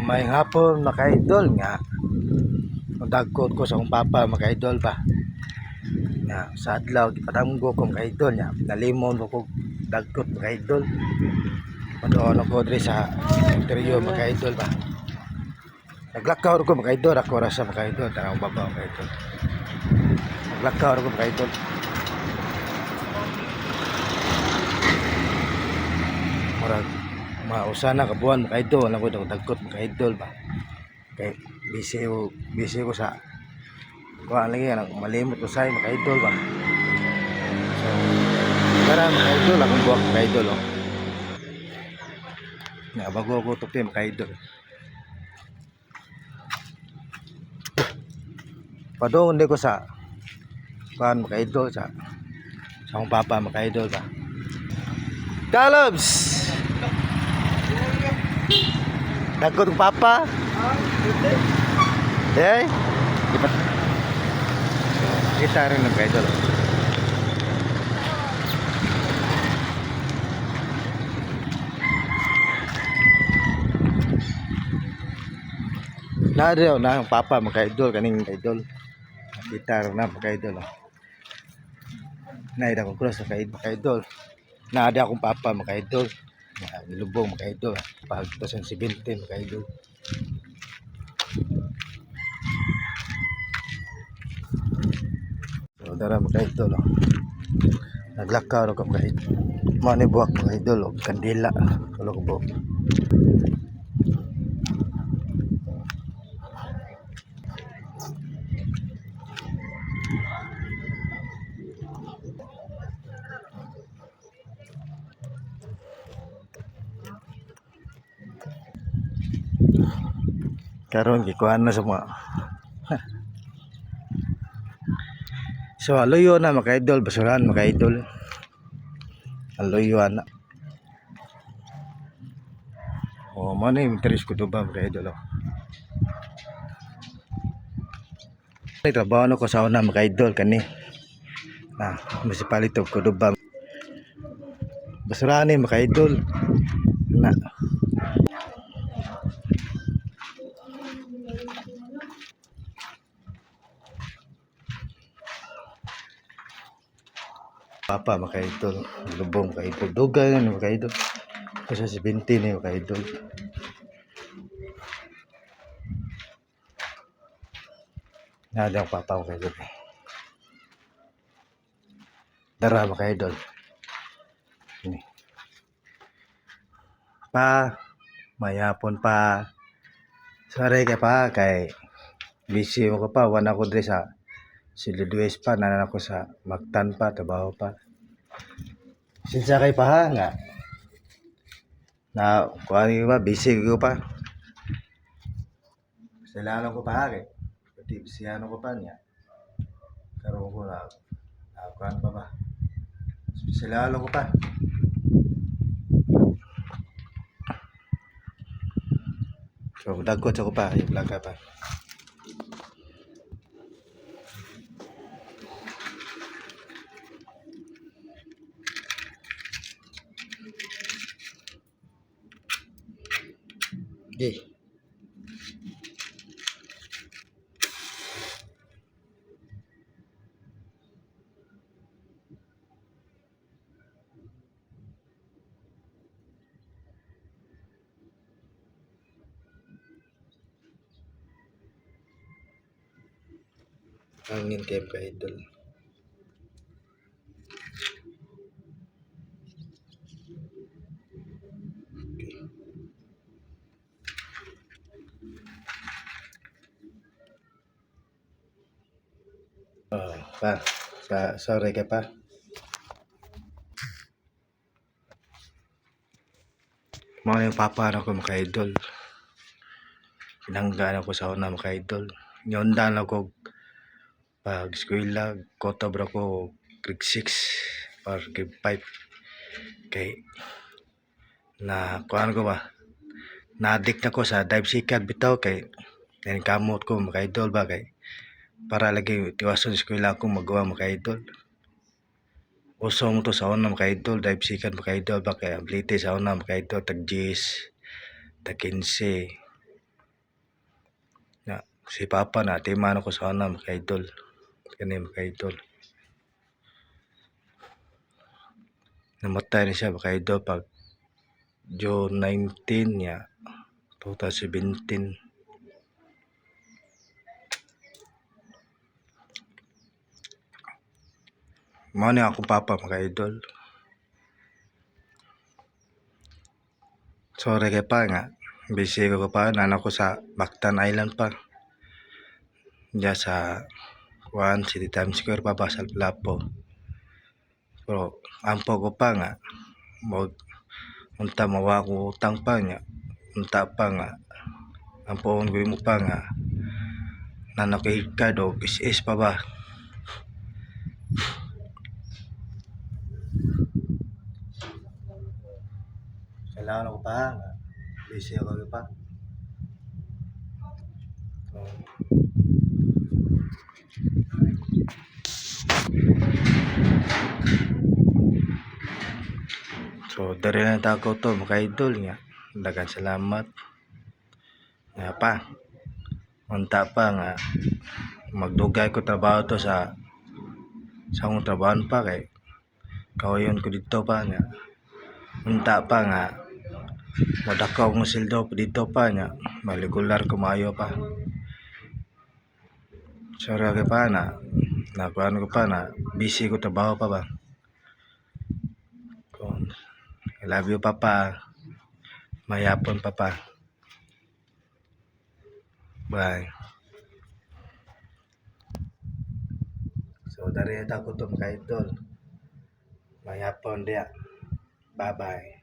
May hapon mga idol nga dagkot ko sa akong papa mga idol ba nga sa adlaw gipadamgo ko mga idol nga nalimon ko dagkot mga idol padoon ako diri sa interior mga idol ba naglakaw ko mga idol ako ra sa mga idol tanang baba mga idol naglakaw ko mga idol murag mausa na ka buwan mga idol lang ko dagkot mga idol ba kay busy ko sa kuha lagi nang malimot ko sa mga idol ba so tara mga idol akong buwak mga idol oh nga bago ako tupi mga idol padong hindi ko sa kuha mga idol sa akong papa mga idol ba Kalobs dagkot ko papa eh kita rin ng idol na rin na ang papa mga idol kaning idol kita rin na mga idol na ida kong cross mga idol na ada akong papa mga idol nilubong mga idol pag 2017 mga idol so dara mga idol naglakaw ako mga idol manibuak mga idol kandila kalugbo karon gikuan na sa mga so aluyo na mga idol basurahan mga idol aluyo na oh mo na yung interest ko ba mga idol trabaho na ko sa una mga idol kani municipality of Cordoba basurahan ni mga idol na papa mga idol lubong mga idol dugay na mga idol kasi 17 na mga idol nada ang papa mga idol dara mga idol ini pa mayapon pa sare kay pa kay busy mo ko pa wana ko diri sa Silidwes pa nanan ako sa Mactan pa trabaho pa sinsa kay pa ha nga na kuha ba busy ko pa silalo ko pa kay pati bisiyano ko pa niya karon ko na kuhan pa ba silalo ko pa so dagkot ako pa yung vlog pa okay. Angin kayo ka idol pa sorry ka pa mga yung papa na ko mga idol pinanggaan ako sa una mga idol nyondan ako pag eskwela kota bro ko grade 6 or grade 5 kay na kuhan ko ba na-addict na ko sa dive sikat bitaw kay kamot ko mga idol ba kay para lagi tiwason eskwela akong magawa mga idol uso mo to sa una mga idol dive sikat mga idol ba kay ability sa una mga idol tag 10 tag 15 Si Papa na, timan ako sana mga idol. Kani mga idol. Namatay na siya mga idol pag June 19 niya, 2017. Mao ni akong papa mga idol. Sorry kay pa nga. Busy ko pa. Nana ko sa Mactan Island pa. Diya sa City Times Square pa ba sa Lapo. Pero ampo ko pa nga. Unta mawa ko utang pa nga. Unta pa nga. Ampoon ko mo pa nga. Nana ko ikad o is pa ba. Kailangan ako pa nga. Busy ako pa. So, dari na ako to mga idol nga. Dagan salamat. Nga pa. Unta pa nga. Magdugay ko trabaho to sa akong trabaho pa kay kawayon ko dito pa nga. Unta pa nga. Madakaw kong sildo pa dito pa nga. Malikular kumayo pa. Sorry kay pa na. Nakuhaan ko pa na. Busy ko trabaho pa ba. I love you papa. Mayapon papa. Bye. So dari ako to mga idol. Mayapon dia. Bye bye.